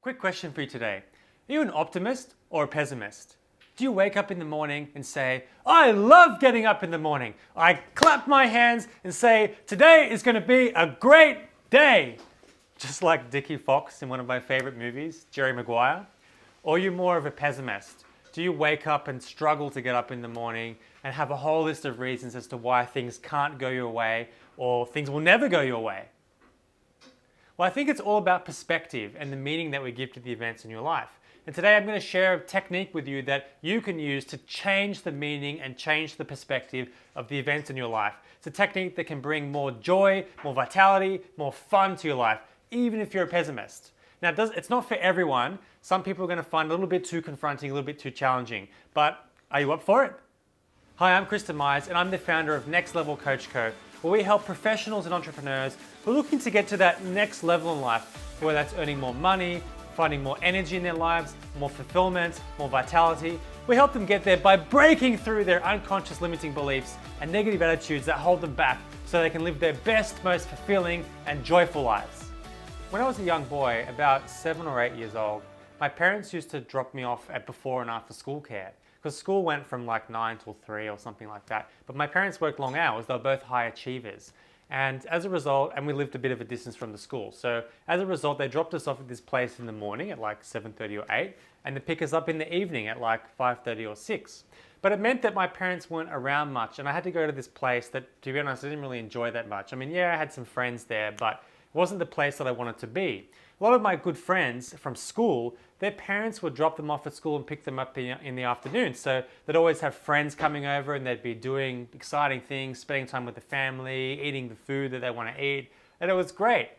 Quick question for you today. Are you an optimist or a pessimist? Do you wake up in the morning and say, I love getting up in the morning. I clap my hands and say, today is going to be a great day. Just like Dickie Fox in one of my favorite movies, Jerry Maguire. Or are you more of a pessimist? Do you wake up and struggle to get up in the morning and have a whole list of reasons as to why things can't go your way or things will never go your way? Well, I think it's all about perspective and the meaning that we give to the events in your life. And today I'm going to share a technique with you that you can use to change the meaning and change the perspective of the events in your life. It's a technique that can bring more joy, more vitality, more fun to your life, even if you're a pessimist. Now, it's not for everyone. Some people are going to find it a little bit too confronting, a little bit too challenging. But are you up for it? Hi, I'm Kristen Myers, and I'm the founder of Next Level Coach Co, where we help professionals and entrepreneurs who are looking to get to that next level in life, whether that's earning more money, finding more energy in their lives, more fulfillment, more vitality. We help them get there by breaking through their unconscious limiting beliefs and negative attitudes that hold them back so they can live their best, most fulfilling and joyful lives. When I was a young boy, about 7 or 8 years old, my parents used to drop me off at before and after school care. Because school went from like 9 till 3 or something like that. But my parents worked long hours, they were both high achievers. And as a result, and we lived a bit of a distance from the school. So as a result, they dropped us off at this place in the morning at like 7:30 or 8, and they pick us up in the evening at like 5:30 or 6. But it meant that my parents weren't around much, and I had to go to this place that, to be honest, I didn't really enjoy that much. I mean, yeah, I had some friends there, but it wasn't the place that I wanted to be. A lot of my good friends from school, their parents would drop them off at school and pick them up in the afternoon. So they'd always have friends coming over and they'd be doing exciting things, spending time with the family, eating the food that they want to eat. And it was great.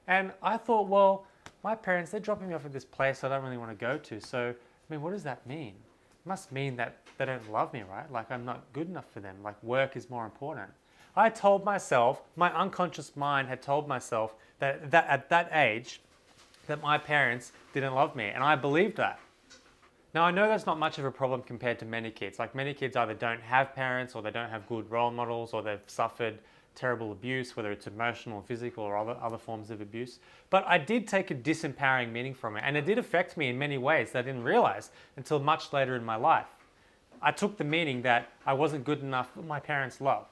And I thought, well, my parents, they're dropping me off at this place I don't really want to go to. So, I mean, what does that mean? It must mean that they don't love me, right? Like I'm not good enough for them. Like work is more important. I told myself, my unconscious mind had told myself that at that age, that my parents didn't love me, and I believed that. Now I know that's not much of a problem compared to many kids. Like many kids either don't have parents or they don't have good role models or they've suffered terrible abuse, whether it's emotional or physical or other forms of abuse. But I did take a disempowering meaning from it, and it did affect me in many ways that I didn't realize until much later in my life. I took the meaning that I wasn't good enough for my parents' love.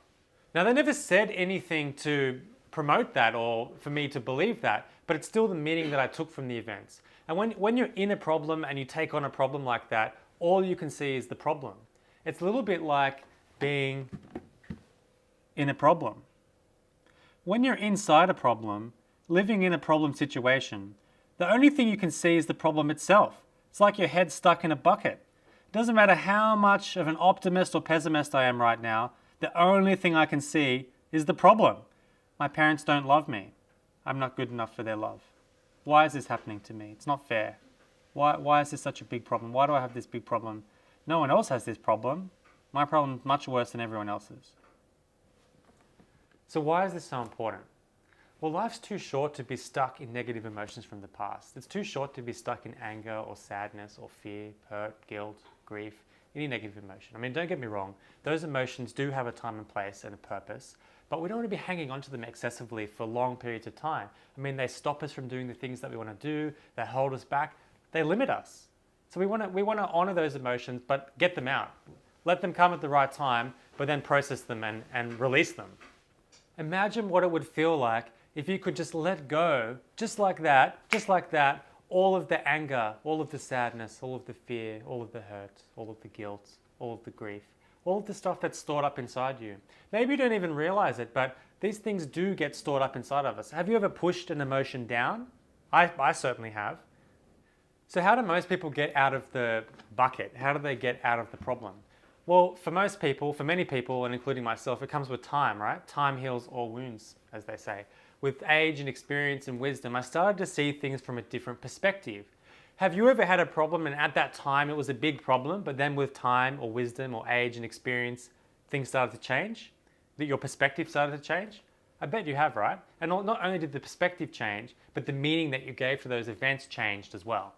Now they never said anything to promote that or for me to believe that, but it's still the meaning that I took from the events. And when you're in a problem and you take on a problem like that, all you can see is the problem. It's a little bit like being in a problem. When you're inside a problem, living in a problem situation, the only thing you can see is the problem itself. It's like your head stuck in a bucket. It doesn't matter how much of an optimist or pessimist I am right now, the only thing I can see is the problem. My parents don't love me. I'm not good enough for their love. Why is this happening to me? It's not fair. Why is this such a big problem? Why do I have this big problem? No one else has this problem. My problem is much worse than everyone else's. So why is this so important? Well, life's too short to be stuck in negative emotions from the past. It's too short to be stuck in anger or sadness or fear, hurt, guilt, grief, any negative emotion. I mean, don't get me wrong. Those emotions do have a time and place and a purpose. But we don't want to be hanging on to them excessively for long periods of time. I mean, they stop us from doing the things that we want to do, they hold us back, they limit us. So we want to honor those emotions, but get them out. Let them come at the right time, but then process them and release them. Imagine what it would feel like if you could just let go, just like that, all of the anger, all of the sadness, all of the fear, all of the hurt, all of the guilt, all of the grief. All of the stuff that's stored up inside you. Maybe you don't even realize it, but these things do get stored up inside of us. Have you ever pushed an emotion down? I certainly have. So how do most people get out of the bucket? How do they get out of the problem? Well, for many people, and including myself, it comes with time, right? Time heals all wounds, as they say. With age and experience and wisdom, I started to see things from a different perspective. Have you ever had a problem and at that time it was a big problem, but then with time or wisdom or age and experience, things started to change? That your perspective started to change? I bet you have, right? And not only did the perspective change, but the meaning that you gave to those events changed as well.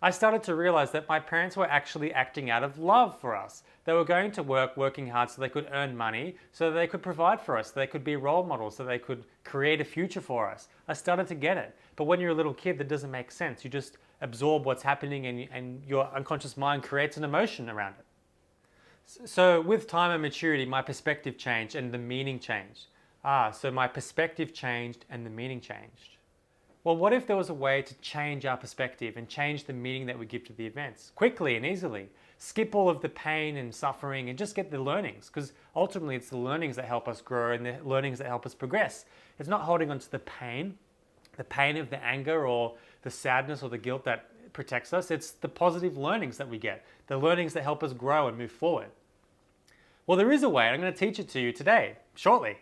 I started to realize that my parents were actually acting out of love for us. They were going to work, working hard so they could earn money, so that they could provide for us, so they could be role models, so they could create a future for us. I started to get it. But when you're a little kid, that doesn't make sense. You just absorb what's happening and your unconscious mind creates an emotion around it. So with time and maturity, my perspective changed and the meaning changed. So my perspective changed and the meaning changed. Well, what if there was a way to change our perspective and change the meaning that we give to the events quickly and easily? Skip all of the pain and suffering and just get the learnings, because ultimately it's the learnings that help us grow and the learnings that help us progress. It's not holding on to the pain of the anger or the sadness or the guilt that protects us. It's the positive learnings that we get, the learnings that help us grow and move forward. Well, there is a way, and I'm going to teach it to you today, shortly.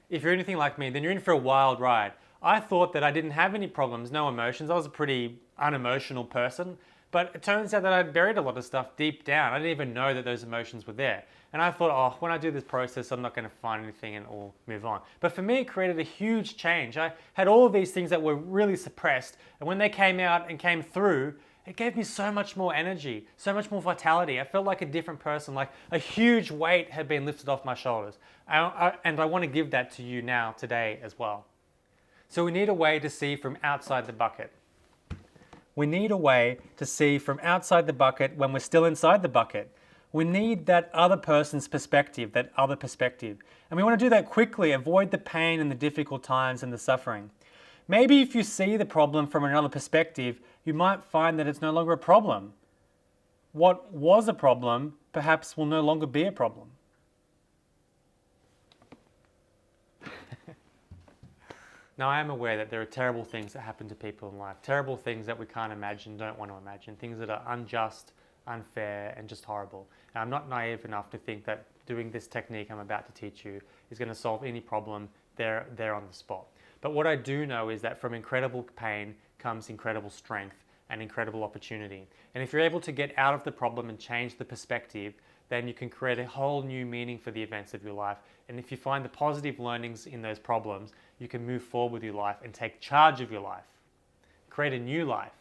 If you're anything like me, then you're in for a wild ride. I thought that I didn't have any problems, no emotions. I was a pretty unemotional person, but it turns out that I'd buried a lot of stuff deep down. I didn't even know that those emotions were there. And I thought, oh, when I do this process, I'm not going to find anything and I'll move on. But for me, it created a huge change. I had all of these things that were really suppressed, and when they came out and came through, it gave me so much more energy, so much more vitality. I felt like a different person, like a huge weight had been lifted off my shoulders. And I want to give that to you now, today as well. So we need a way to see from outside the bucket. We need a way to see from outside the bucket when we're still inside the bucket. We need that other person's perspective, that other perspective. And we want to do that quickly, avoid the pain and the difficult times and the suffering. Maybe if you see the problem from another perspective, you might find that it's no longer a problem. What was a problem perhaps will no longer be a problem. Now, I am aware that there are terrible things that happen to people in life, terrible things that we can't imagine, don't want to imagine, things that are unjust, unfair, and just horrible. And I'm not naive enough to think that doing this technique I'm about to teach you is going to solve any problem there on the spot. But what I do know is that from incredible pain comes incredible strength and incredible opportunity. And if you're able to get out of the problem and change the perspective, then you can create a whole new meaning for the events of your life. And if you find the positive learnings in those problems, you can move forward with your life and take charge of your life. Create a new life.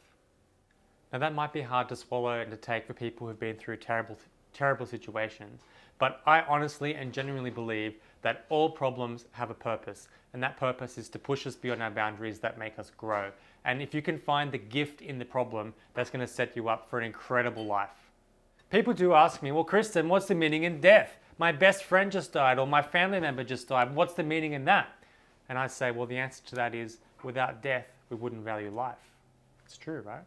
Now that might be hard to swallow and to take for people who've been through terrible situations, but I honestly and genuinely believe that all problems have a purpose, and that purpose is to push us beyond our boundaries that make us grow. And if you can find the gift in the problem, that's going to set you up for an incredible life. People do ask me, well, Kristen, what's the meaning in death? My best friend just died, or my family member just died. What's the meaning in that? And I say, well, the answer to that is, without death, we wouldn't value life. It's true, right?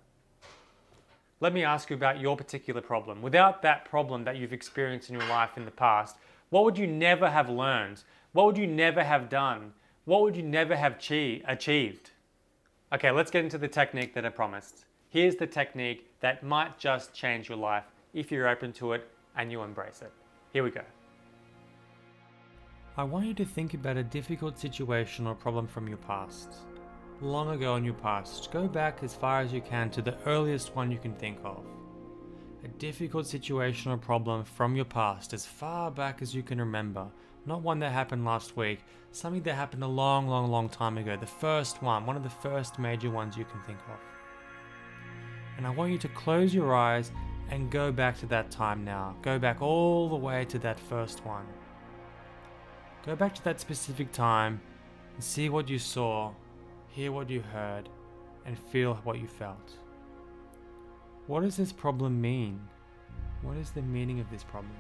Let me ask you about your particular problem. Without that problem that you've experienced in your life in the past, what would you never have learned? What would you never have done? What would you never have achieved? Okay, let's get into the technique that I promised. Here's the technique that might just change your life if you're open to it and you embrace it. Here we go. I want you to think about a difficult situation or problem from your past. Long ago in your past, go back as far as you can to the earliest one you can think of. A difficult situation or problem from your past as far back as you can remember. Not one that happened last week, something that happened a long time ago. The first one of the first major ones you can think of. And I want you to close your eyes and go back to that time now. Go back all the way to that first one. Go back to that specific time and see what you saw, hear what you heard, and feel what you felt. What does this problem mean? What is the meaning of this problem?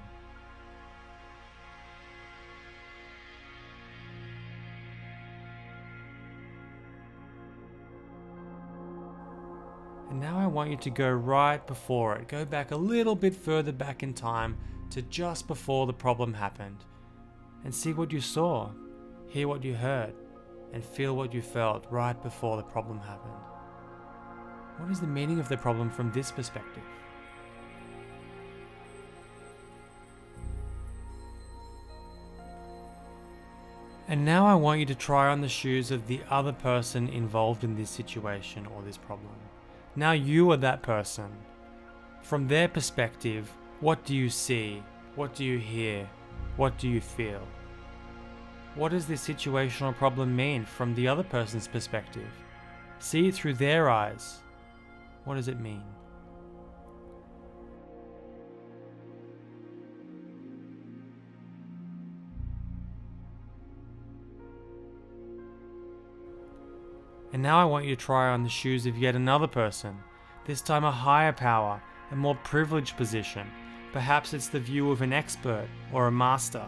And now I want you to go right before it. Go back a little bit further back in time to just before the problem happened. And see what you saw, hear what you heard, and feel what you felt right before the problem happened. What is the meaning of the problem from this perspective? And now I want you to try on the shoes of the other person involved in this situation or this problem. Now you are that person. From their perspective, what do you see? What do you hear? What do you feel? What does this situation or problem mean from the other person's perspective? See it through their eyes. What does it mean? And now I want you to try on the shoes of yet another person, this time a higher power, a more privileged position. Perhaps it's the view of an expert, or a master,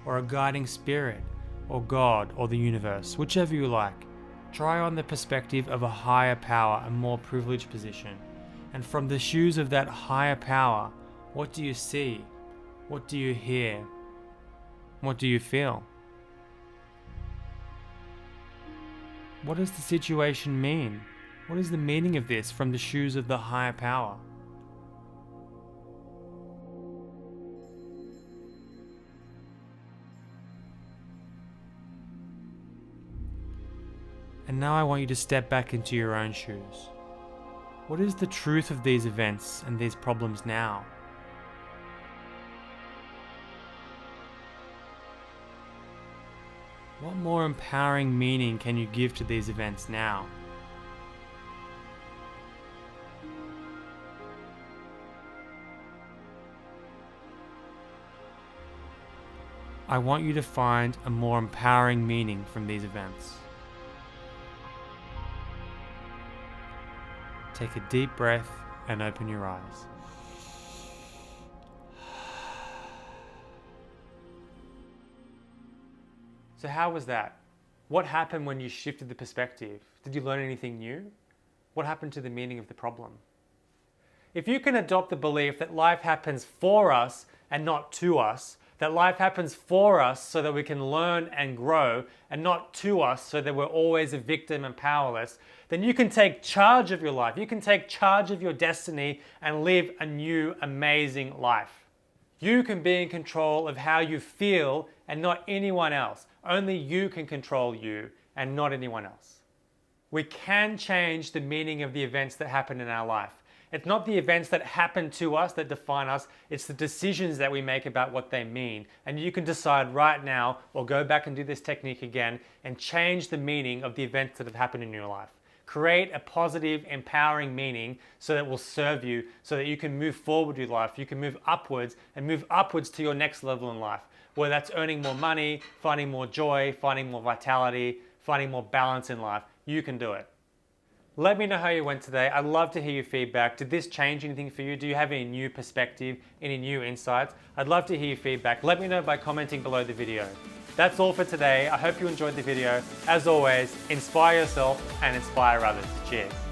or a guiding spirit, or God, or the universe, whichever you like. Try on the perspective of a higher power, a more privileged position. And from the shoes of that higher power, what do you see? What do you hear? What do you feel? What does the situation mean? What is the meaning of this from the shoes of the higher power? And now I want you to step back into your own shoes. What is the truth of these events and these problems now? What more empowering meaning can you give to these events now? I want you to find a more empowering meaning from these events. Take a deep breath and open your eyes. So how was that? What happened when you shifted the perspective? Did you learn anything new? What happened to the meaning of the problem? If you can adopt the belief that life happens for us and not to us, that life happens for us so that we can learn and grow, and not to us so that we're always a victim and powerless, then you can take charge of your life. You can take charge of your destiny and live a new, amazing life. You can be in control of how you feel and not anyone else. Only you can control you and not anyone else. We can change the meaning of the events that happen in our life. It's not the events that happen to us that define us, it's the decisions that we make about what they mean. And you can decide right now, or go back and do this technique again, and change the meaning of the events that have happened in your life. Create a positive, empowering meaning so that it will serve you, so that you can move forward with life. You can move upwards and move upwards to your next level in life, whether that's earning more money, finding more joy, finding more vitality, finding more balance in life. You can do it. Let me know how you went today. I'd love to hear your feedback. Did this change anything for you? Do you have any new perspective, any new insights? I'd love to hear your feedback. Let me know by commenting below the video. That's all for today. I hope you enjoyed the video. As always, inspire yourself and inspire others. Cheers.